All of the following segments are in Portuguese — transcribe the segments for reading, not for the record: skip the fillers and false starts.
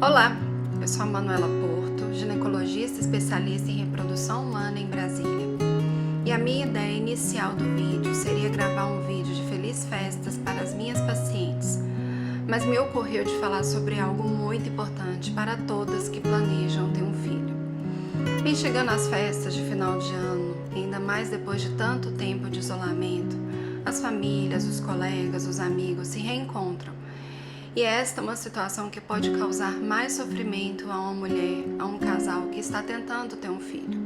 Olá, eu sou a Manuela Porto, ginecologista especialista em reprodução humana em Brasília. E a minha ideia inicial do vídeo seria gravar um vídeo de feliz festas para as minhas pacientes, mas me ocorreu de falar sobre algo muito importante para todas que planejam ter um filho. Vem chegando as festas de final de ano, e ainda mais depois de tanto tempo de isolamento, as famílias, os colegas, os amigos se reencontram. E esta é uma situação que pode causar mais sofrimento a uma mulher, a um casal que está tentando ter um filho.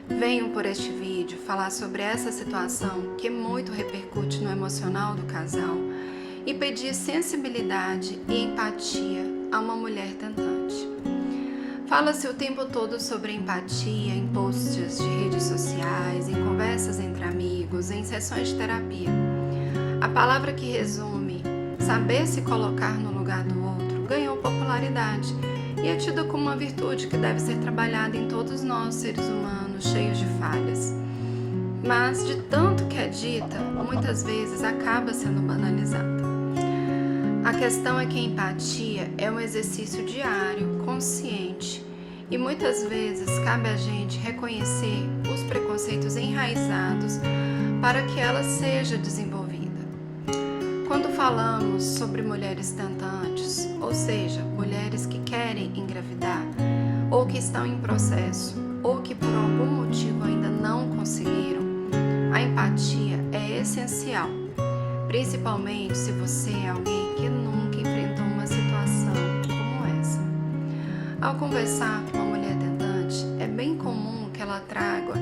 Venho por este vídeo falar sobre essa situação que muito repercute no emocional do casal e pedir sensibilidade e empatia a uma mulher tentante. Fala-se o tempo todo sobre empatia em posts de redes sociais, em conversas entre amigos, em sessões de terapia. A palavra que resume saber se colocar no lugar do outro ganhou popularidade e é tida como uma virtude que deve ser trabalhada em todos nós, seres humanos, cheios de falhas. Mas, de tanto que é dita, muitas vezes acaba sendo banalizada. A questão é que a empatia é um exercício diário, consciente, e muitas vezes cabe a gente reconhecer os preconceitos enraizados para que ela seja desenvolvida. Quando falamos sobre mulheres tentantes, ou seja, mulheres que querem engravidar, ou que estão em processo, ou que por algum motivo ainda não conseguiram, a empatia é essencial, principalmente se você é alguém que nunca enfrentou uma situação como essa. Ao conversar com uma mulher tentante, é bem comum que ela traga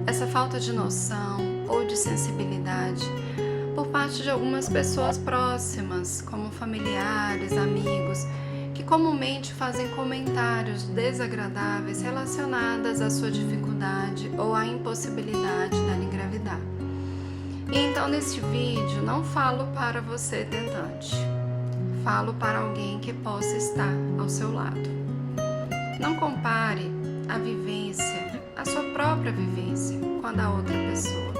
essa falta de noção ou de sensibilidade por parte de algumas pessoas próximas, como familiares, amigos, que comumente fazem comentários desagradáveis relacionados à sua dificuldade ou à impossibilidade dela engravidar. E então neste vídeo não falo para você tentante, falo para alguém que possa estar ao seu lado. Não compare a vivência, a sua própria vivência, com a da outra pessoa.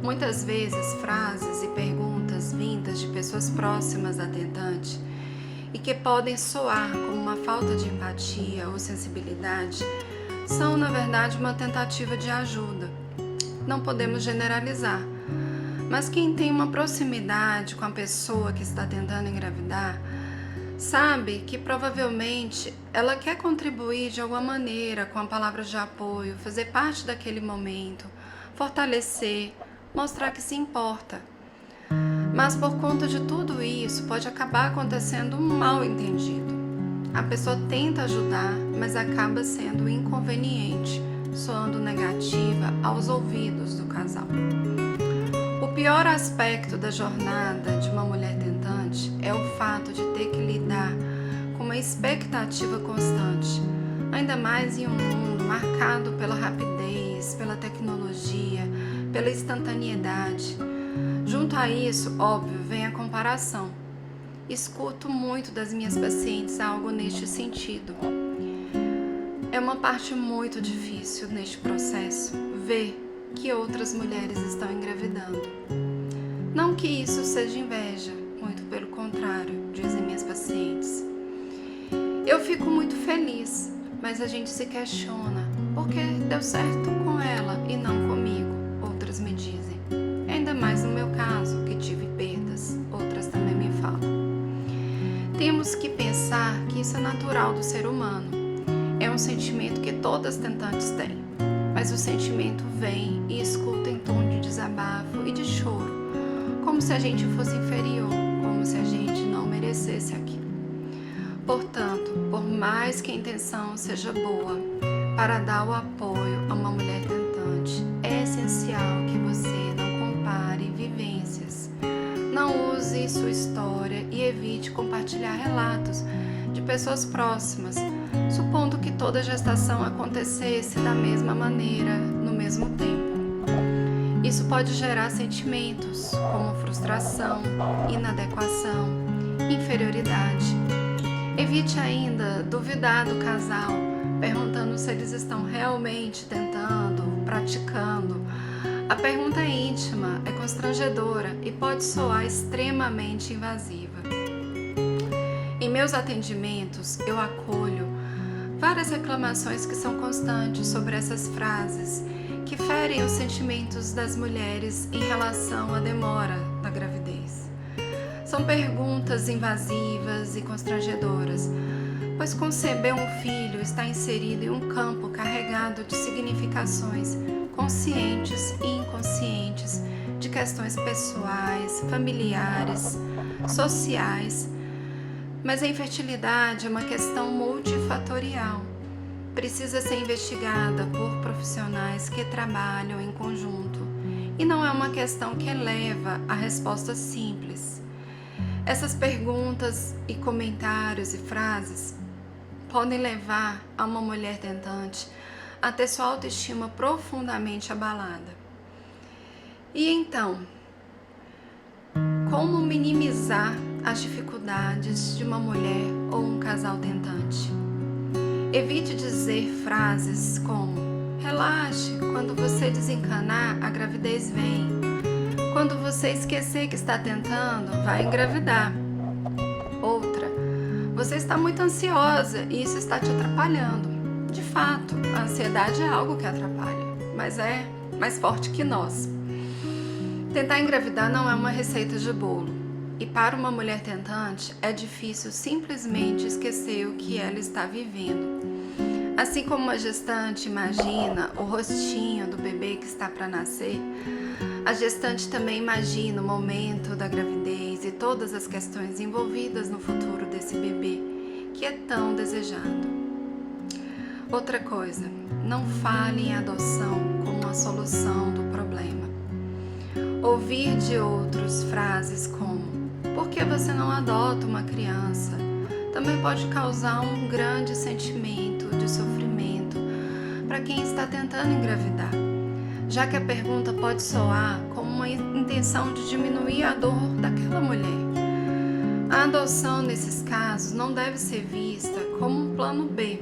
Muitas vezes frases e perguntas vindas de pessoas próximas da tentante e que podem soar como uma falta de empatia ou sensibilidade são, na verdade, uma tentativa de ajuda. Não podemos generalizar, mas quem tem uma proximidade com a pessoa que está tentando engravidar sabe que provavelmente ela quer contribuir de alguma maneira com a palavra de apoio, fazer parte daquele momento, fortalecer, mostrar que se importa. Mas por conta de tudo isso, pode acabar acontecendo um mal-entendido. A pessoa tenta ajudar, mas acaba sendo inconveniente, soando negativa aos ouvidos do casal. O pior aspecto da jornada de uma mulher tentante é o fato de ter que lidar com uma expectativa constante, ainda mais em um mundo marcado pela rapidez, pela tecnologia, pela instantaneidade. Junto a isso, óbvio, vem a comparação. Escuto muito das minhas pacientes algo neste sentido. É uma parte muito difícil neste processo ver que outras mulheres estão engravidando. Não que isso seja inveja, muito pelo contrário, dizem minhas pacientes. Eu fico muito feliz, mas a gente se questiona por que deu certo com ela e não comigo. Outras me dizem, ainda mais no meu caso, que tive perdas, outras também me falam. Temos que pensar que isso é natural do ser humano, é um sentimento que todas tentantes têm, mas o sentimento vem e escuta em tom de desabafo e de choro, como se a gente fosse inferior, como se a gente não merecesse aquilo. Portanto, por mais que a intenção seja boa para dar o apoio a uma mulher tentante, é essencial que você não compare vivências. Não use sua história e evite compartilhar relatos de pessoas próximas, supondo que toda a gestação acontecesse da mesma maneira, no mesmo tempo. Isso pode gerar sentimentos como frustração, inadequação, inferioridade. Evite ainda duvidar do casal, perguntando se eles estão realmente tentando, praticando. A pergunta é íntima, é constrangedora e pode soar extremamente invasiva. Em meus atendimentos, eu acolho várias reclamações que são constantes sobre essas frases que ferem os sentimentos das mulheres em relação à demora da gravidez. São perguntas invasivas e constrangedoras, pois conceber um filho está inserido em um campo carregado de significações conscientes e inconscientes de questões pessoais, familiares, sociais. Mas a infertilidade é uma questão multifatorial. Precisa ser investigada por profissionais que trabalham em conjunto e não é uma questão que leva a respostas simples. Essas perguntas e comentários e frases podem levar a uma mulher tentante a ter sua autoestima profundamente abalada. E então, como minimizar as dificuldades de uma mulher ou um casal tentante? Evite dizer frases como: relaxe, quando você desencanar, a gravidez vem. Quando você esquecer que está tentando, vai engravidar. Outra: você está muito ansiosa e isso está te atrapalhando. De fato, a ansiedade é algo que atrapalha, mas é mais forte que nós. Tentar engravidar não é uma receita de bolo. E para uma mulher tentante, é difícil simplesmente esquecer o que ela está vivendo. Assim como uma gestante imagina o rostinho do bebê que está para nascer, a gestante também imagina o momento da gravidez e todas as questões envolvidas no futuro desse bebê, que é tão desejado. Outra coisa, não fale em adoção como a solução do problema. Ouvir de outros frases como: por que você não adota uma criança? Também pode causar um grande sentimento de sofrimento para quem está tentando engravidar, já que a pergunta pode soar como uma intenção de diminuir a dor daquela mulher. A adoção, nesses casos, não deve ser vista como um plano B,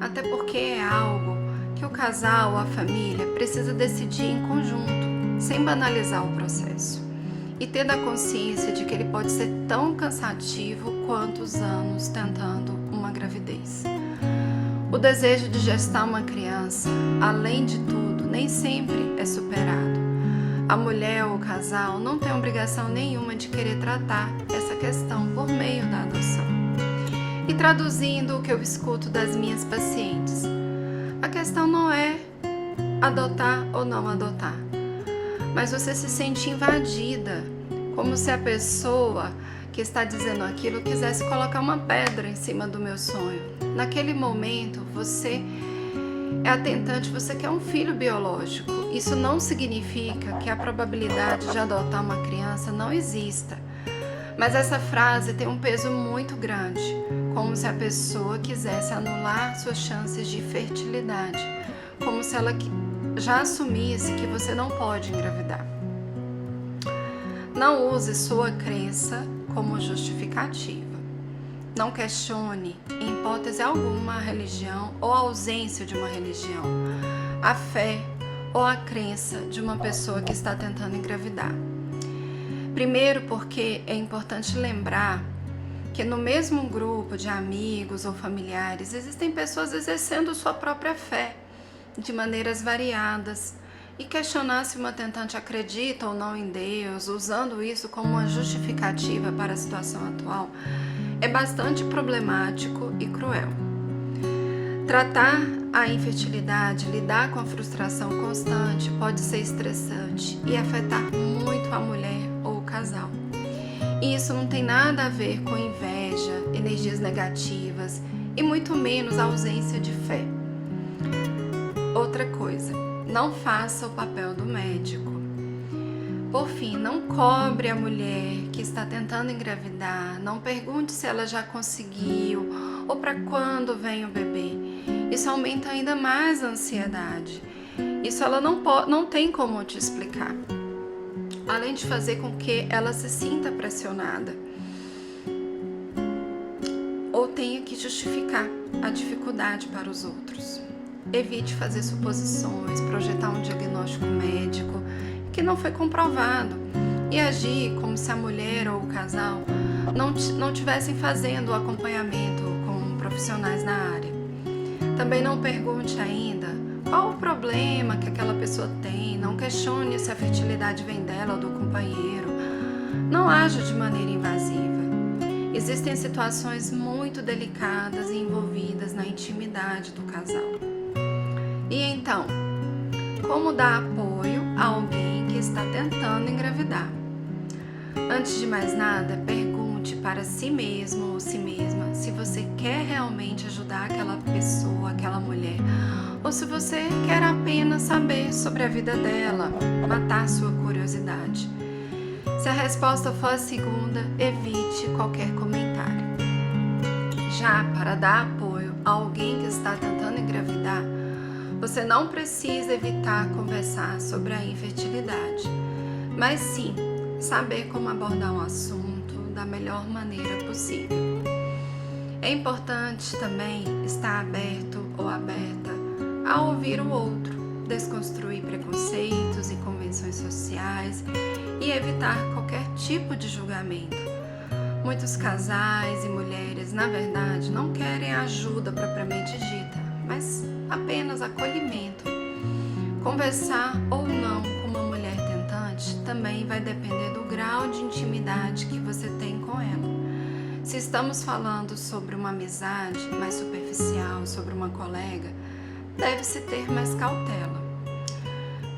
até porque é algo que o casal ou a família precisa decidir em conjunto, sem banalizar o processo, e tendo a consciência de que ele pode ser tão cansativo quanto os anos tentando uma gravidez. O desejo de gestar uma criança, além de tudo, nem sempre é superado. A mulher ou o casal não tem obrigação nenhuma de querer tratar essa questão por meio da adoção. E traduzindo o que eu escuto das minhas pacientes, a questão não é adotar ou não adotar, mas você se sente invadida, como se a pessoa que está dizendo aquilo quisesse colocar uma pedra em cima do meu sonho. Naquele momento, você é a tentante, você quer um filho biológico. Isso não significa que a probabilidade de adotar uma criança não exista. Mas essa frase tem um peso muito grande, como se a pessoa quisesse anular suas chances de fertilidade, como se ela já assumisse que você não pode engravidar. Não use sua crença como justificativa. Não questione, em hipótese alguma, a religião ou a ausência de uma religião, a fé ou a crença de uma pessoa que está tentando engravidar. Primeiro, porque é importante lembrar que no mesmo grupo de amigos ou familiares existem pessoas exercendo sua própria fé de maneiras variadas, e questionar se uma tentante acredita ou não em Deus, usando isso como uma justificativa para a situação atual, é bastante problemático e cruel. Tratar a infertilidade, lidar com a frustração constante pode ser estressante e afetar muito a mulher ou o casal. E isso não tem nada a ver com inveja, energias negativas e muito menos a ausência de fé. Outra coisa, não faça o papel do médico. Por fim, não cobre a mulher que está tentando engravidar, não pergunte se ela já conseguiu ou para quando vem o bebê. Isso aumenta ainda mais a ansiedade. Isso ela não tem como te explicar, além de fazer com que ela se sinta pressionada ou tenha que justificar a dificuldade para os outros. Evite fazer suposições, projetar um diagnóstico médico que não foi comprovado e agir como se a mulher ou o casal não tivessem fazendo o acompanhamento com profissionais na área. Também não pergunte ainda qual o problema que aquela pessoa tem, não questione se a fertilidade vem dela ou do companheiro. Não haja de maneira invasiva. Existem situações muito delicadas e envolvidas na intimidade do casal. E então, como dar apoio a alguém que está tentando engravidar? Antes de mais nada, pergunte para si mesmo ou si mesma se você quer realmente ajudar aquela pessoa, aquela mulher, ou se você quer apenas saber sobre a vida dela, matar sua curiosidade. Se a resposta for a segunda, evite qualquer comentário. Já para dar apoio a alguém que está tentando engravidar, você não precisa evitar conversar sobre a infertilidade, mas sim saber como abordar um assunto da melhor maneira possível. É importante também estar aberto ou aberta a ouvir o outro, desconstruir preconceitos e convenções sociais e evitar qualquer tipo de julgamento. Muitos casais e mulheres, na verdade, não querem ajuda propriamente dita, mas apenas acolhimento. Conversar ou não com uma mulher tentante também vai depender do grau de intimidade que você tem com ela. Se estamos falando sobre uma amizade mais superficial, sobre uma colega, deve-se ter mais cautela.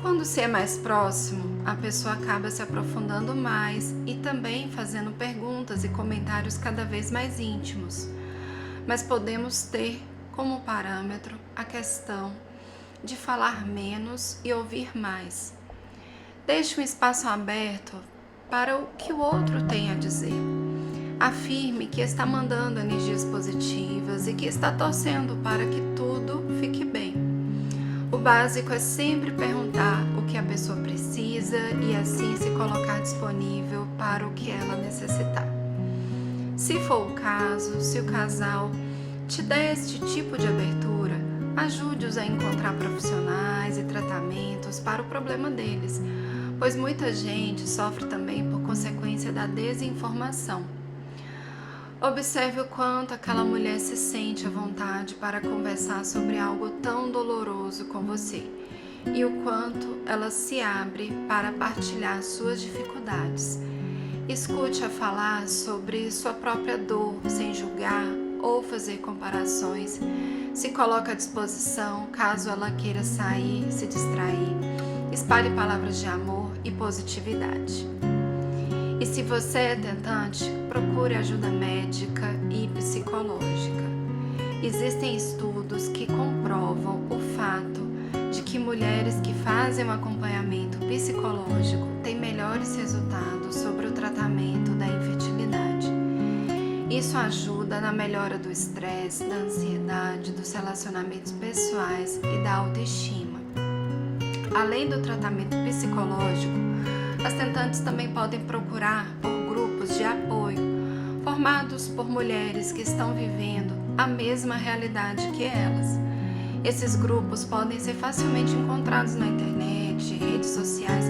Quando se é mais próximo, a pessoa acaba se aprofundando mais e também fazendo perguntas e comentários cada vez mais íntimos. Mas podemos ter como parâmetro a questão de falar menos e ouvir mais. Deixe um espaço aberto para o que o outro tem a dizer. Afirme que está mandando energias positivas e que está torcendo para que tudo fique bem. O básico é sempre perguntar o que a pessoa precisa e assim se colocar disponível para o que ela necessitar. Se for o caso, se o casal te der este tipo de abertura, ajude-os a encontrar profissionais e tratamentos para o problema deles, pois muita gente sofre também por consequência da desinformação. Observe o quanto aquela mulher se sente à vontade para conversar sobre algo tão doloroso com você e o quanto ela se abre para partilhar suas dificuldades. Escute-a falar sobre sua própria dor sem julgar ou fazer comparações. Se coloque à disposição caso ela queira sair, se distrair. Espalhe palavras de amor e positividade. E se você é tentante, procure ajuda médica e psicológica. Existem estudos que comprovam o fato de que mulheres que fazem um acompanhamento psicológico têm melhores resultados sobre o tratamento da infertilidade. Isso ajuda na melhora do estresse, da ansiedade, dos relacionamentos pessoais e da autoestima. Além do tratamento psicológico, as tentantes também podem procurar por grupos de apoio, formados por mulheres que estão vivendo a mesma realidade que elas. Esses grupos podem ser facilmente encontrados na internet, redes sociais,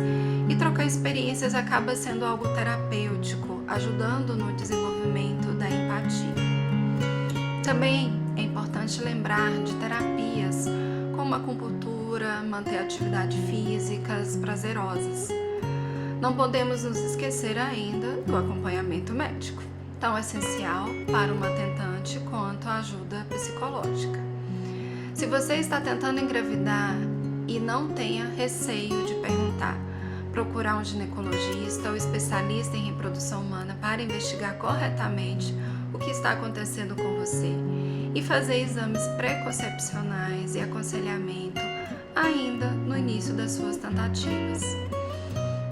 e trocar experiências acaba sendo algo terapêutico, ajudando no desenvolvimento da empatia. Também é importante lembrar de terapias como acupuntura, manter atividades físicas prazerosas. Não podemos nos esquecer ainda do acompanhamento médico, tão essencial para uma tentante quanto a ajuda psicológica. Se você está tentando engravidar e não tenha receio de perguntar, procurar um ginecologista ou especialista em reprodução humana para investigar corretamente o que está acontecendo com você e fazer exames preconcepcionais e aconselhamento ainda no início das suas tentativas.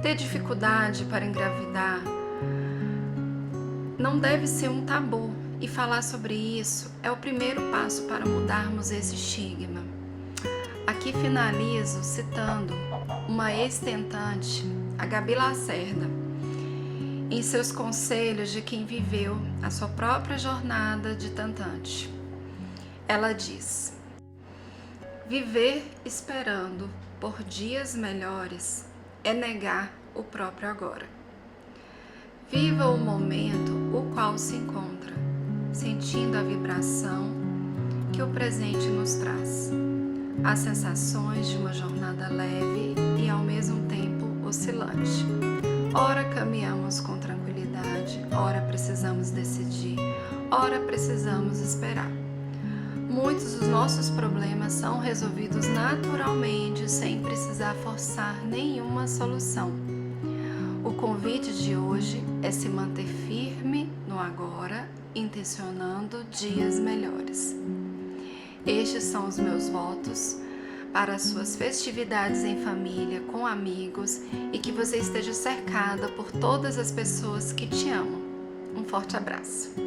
Ter dificuldade para engravidar não deve ser um tabu, e falar sobre isso é o primeiro passo para mudarmos esse estigma. Aqui finalizo citando uma ex-tentante, a Gabi Lacerda, em seus conselhos de quem viveu a sua própria jornada de tentante. Ela diz: viver esperando por dias melhores é negar o próprio agora. Viva o momento o qual se encontra, sentindo a vibração que o presente nos traz. As sensações de uma jornada leve e ao mesmo tempo oscilante. Ora caminhamos com tranquilidade, ora precisamos decidir, ora precisamos esperar. Muitos dos nossos problemas são resolvidos naturalmente, sem precisar forçar nenhuma solução. O convite de hoje é se manter firme no agora, intencionando dias melhores. Estes são os meus votos para as suas festividades em família, com amigos e que você esteja cercada por todas as pessoas que te amam. Um forte abraço.